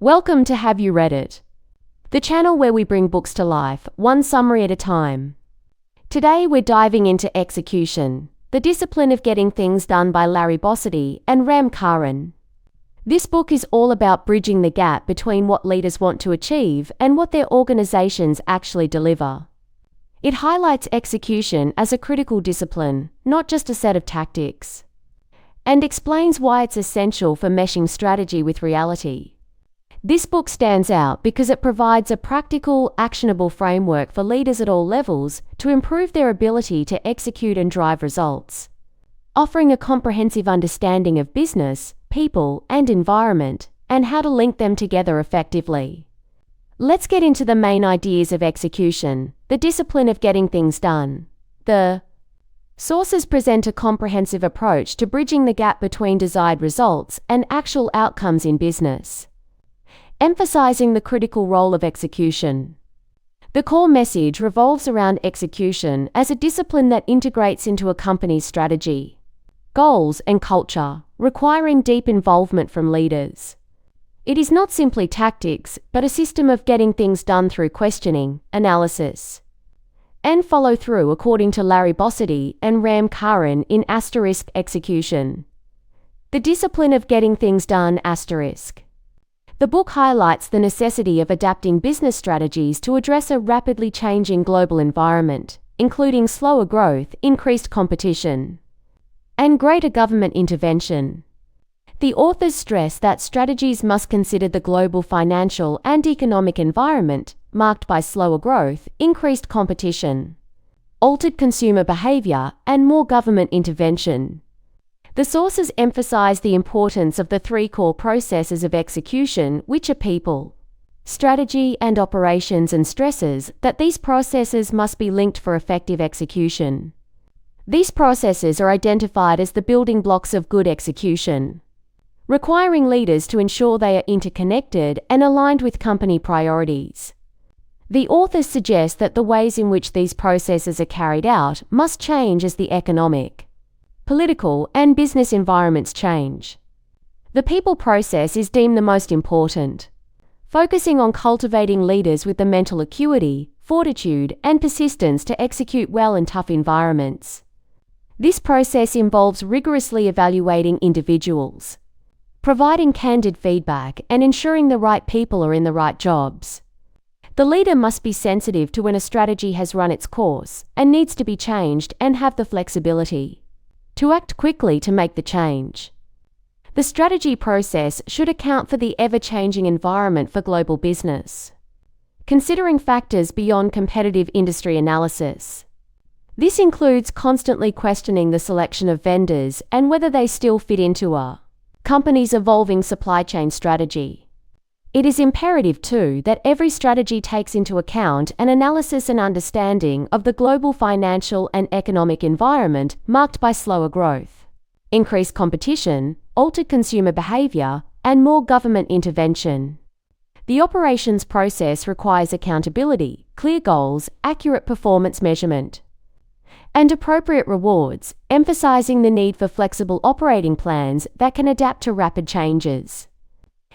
Welcome to Have You Read It? The channel where we bring books to life, one summary at a time. Today we're diving into Execution, the Discipline of Getting Things Done by Larry Bossidy and Ram Charan. This book is all about bridging the gap between what leaders want to achieve and what their organizations actually deliver. It highlights execution as a critical discipline, not just a set of tactics, and explains why it's essential for meshing strategy with reality. This book stands out because it provides a practical, actionable framework for leaders at all levels to improve their ability to execute and drive results, offering a comprehensive understanding of business, people, and environment, and how to link them together effectively. Let's get into the main ideas of execution, the discipline of getting things done. The sources present a comprehensive approach to bridging the gap between desired results and actual outcomes in business, emphasizing the critical role of execution. The core message revolves around execution as a discipline that integrates into a company's strategy, goals, and culture, requiring deep involvement from leaders. It is not simply tactics, but a system of getting things done through questioning, analysis, and follow-through, according to Larry Bossidy and Ram Charan in Execution. The Discipline of Getting Things Done *. The book highlights the necessity of adapting business strategies to address a rapidly changing global environment, including slower growth, increased competition, and greater government intervention. The authors stress that strategies must consider the global financial and economic environment, marked by slower growth, increased competition, altered consumer behavior, and more government intervention. The sources emphasize the importance of the three core processes of execution, which are people, strategy, and operations, and stresses that these processes must be linked for effective execution. These processes are identified as the building blocks of good execution, requiring leaders to ensure they are interconnected and aligned with company priorities. The authors suggest that the ways in which these processes are carried out must change as the economic, political, and business environments change. The people process is deemed the most important, focusing on cultivating leaders with the mental acuity, fortitude, and persistence to execute well in tough environments. This process involves rigorously evaluating individuals, providing candid feedback, and ensuring the right people are in the right jobs. The leader must be sensitive to when a strategy has run its course and needs to be changed, and have the flexibility to act quickly to make the change. The strategy process should account for the ever-changing environment for global business, considering factors beyond competitive industry analysis. This includes constantly questioning the selection of vendors and whether they still fit into a company's evolving supply chain strategy. It is imperative, too, that every strategy takes into account an analysis and understanding of the global financial and economic environment marked by slower growth, increased competition, altered consumer behavior, and more government intervention. The operations process requires accountability, clear goals, accurate performance measurement, and appropriate rewards, emphasizing the need for flexible operating plans that can adapt to rapid changes.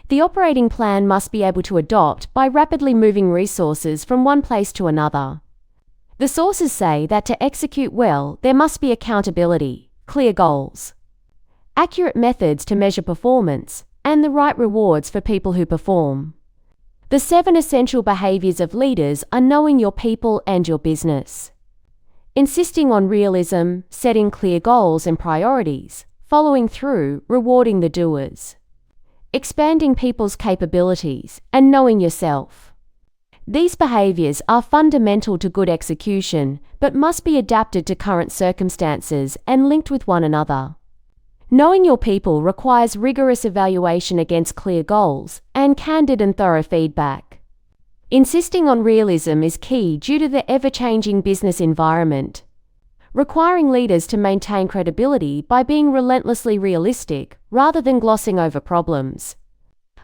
The operating plan must be able to adapt by rapidly moving resources from one place to another. The sources say that to execute well, there must be accountability, clear goals, accurate methods to measure performance, and the right rewards for people who perform. The 7 essential behaviors of leaders are knowing your people and your business, insisting on realism, setting clear goals and priorities, following through, rewarding the doers, expanding people's capabilities, and knowing yourself. These behaviors are fundamental to good execution, but must be adapted to current circumstances and linked with one another. Knowing your people requires rigorous evaluation against clear goals and candid and thorough feedback. Insisting on realism is key due to the ever-changing business environment, requiring leaders to maintain credibility by being relentlessly realistic rather than glossing over problems.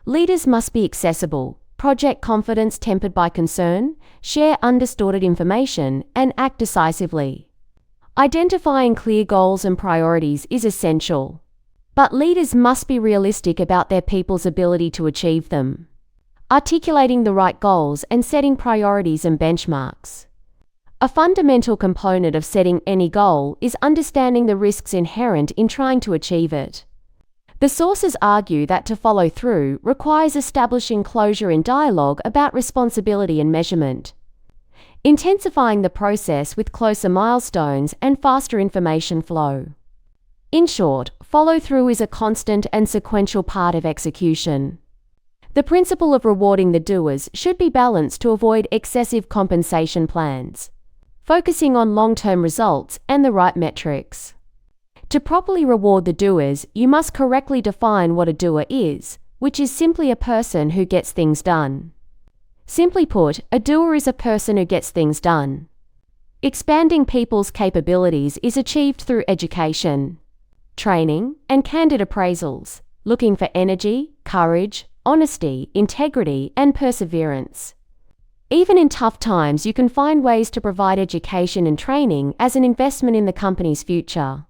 Leaders must be accessible, project confidence tempered by concern, share undistorted information, and act decisively. Identifying clear goals and priorities is essential, but leaders must be realistic about their people's ability to achieve them. articulating the right goals and setting priorities and benchmarks. A fundamental component of setting any goal is understanding the risks inherent in trying to achieve it. The sources argue that to follow through requires establishing closure in dialogue about responsibility and measurement, intensifying the process with closer milestones and faster information flow. In short, follow-through is a constant and sequential part of execution. The principle of rewarding the doers should be balanced to avoid excessive compensation plans, focusing on long-term results and the right metrics. To properly reward the doers, you must correctly define what a doer is, which is simply a person who gets things done. Simply put, a doer is a person who gets things done. Expanding people's capabilities is achieved through education, training, and candid appraisals, looking for energy, courage, honesty, integrity, and perseverance. Even in tough times, you can find ways to provide education and training as an investment in the company's future.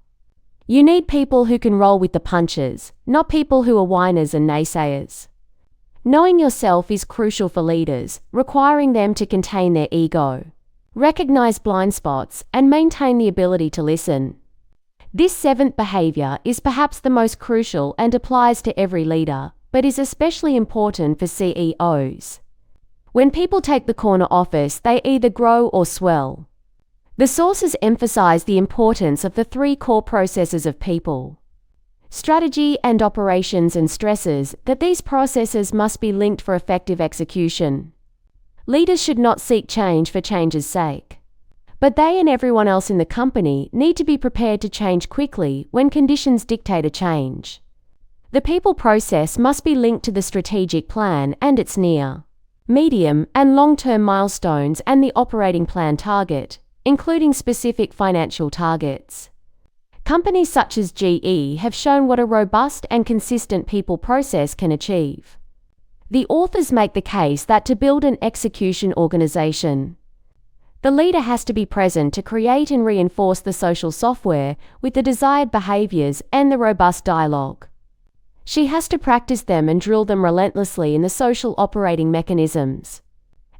You need people who can roll with the punches, not people who are whiners and naysayers. Knowing yourself is crucial for leaders, requiring them to contain their ego, recognize blind spots, and maintain the ability to listen. This seventh behavior is perhaps the most crucial and applies to every leader, but is especially important for CEOs. When people take the corner office, they either grow or swell. The sources emphasize the importance of the three core processes of people, strategy and operations, and stresses that these processes must be linked for effective execution. Leaders should not seek change for change's sake, but they and everyone else in the company need to be prepared to change quickly when conditions dictate a change. The people process must be linked to the strategic plan and its near, medium, and long-term milestones and the operating plan target, including specific financial targets. Companies such as GE have shown what a robust and consistent people process can achieve. The authors make the case that to build an execution organization, the leader has to be present to create and reinforce the social software with the desired behaviors and the robust dialogue. She has to practice them and drill them relentlessly in the social operating mechanisms.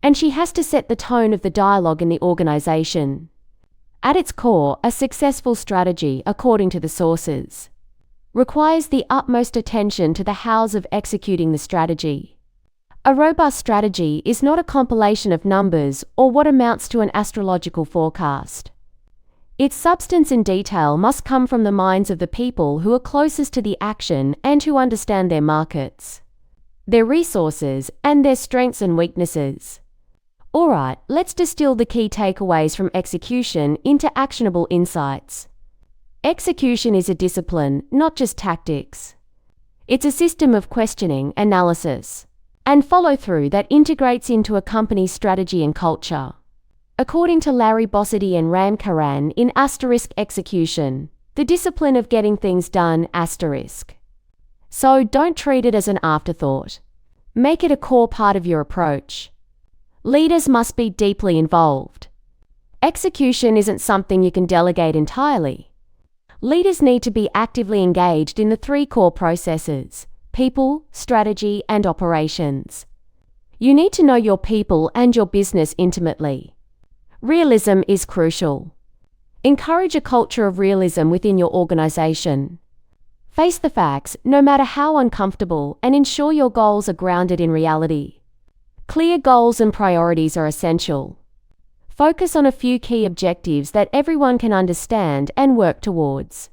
And she has to set the tone of the dialogue in the organization. At its core, a successful strategy, according to the sources, requires the utmost attention to the hows of executing the strategy. A robust strategy is not a compilation of numbers or what amounts to an astrological forecast. Its substance and detail must come from the minds of the people who are closest to the action and who understand their markets, their resources, and their strengths and weaknesses. Alright, let's distill the key takeaways from execution into actionable insights. Execution is a discipline, not just tactics. It's a system of questioning, analysis, and follow-through that integrates into a company's strategy and culture. According to Larry Bossidy and Ram Charan in *Execution, the discipline of getting things done*. So don't treat it as an afterthought. Make it a core part of your approach. Leaders must be deeply involved. Execution isn't something you can delegate entirely. Leaders need to be actively engaged in the three core processes: people, strategy, and operations. You need to know your people and your business intimately. Realism is crucial. Encourage a culture of realism within your organization. Face the facts, no matter how uncomfortable, and ensure your goals are grounded in reality. Clear goals and priorities are essential. Focus on a few key objectives that everyone can understand and work towards.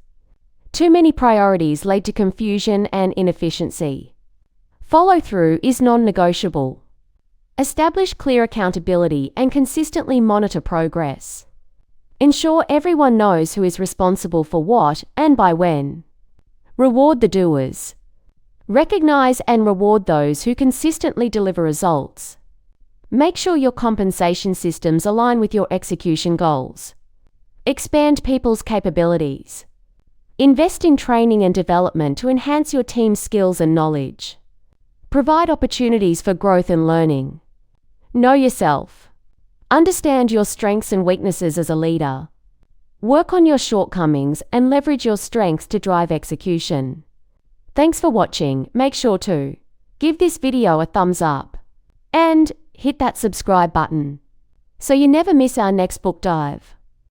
Too many priorities lead to confusion and inefficiency. Follow-through is non-negotiable. Establish clear accountability and consistently monitor progress. Ensure everyone knows who is responsible for what and by when. Reward the doers. Recognize and reward those who consistently deliver results. Make sure your compensation systems align with your execution goals. Expand people's capabilities. Invest in training and development to enhance your team's skills and knowledge. Provide opportunities for growth and learning. Know yourself. Understand your strengths and weaknesses as a leader. Work on your shortcomings and leverage your strengths to drive execution. Thanks for watching. Make sure to give this video a thumbs up. And hit that subscribe button so you never miss our next book dive.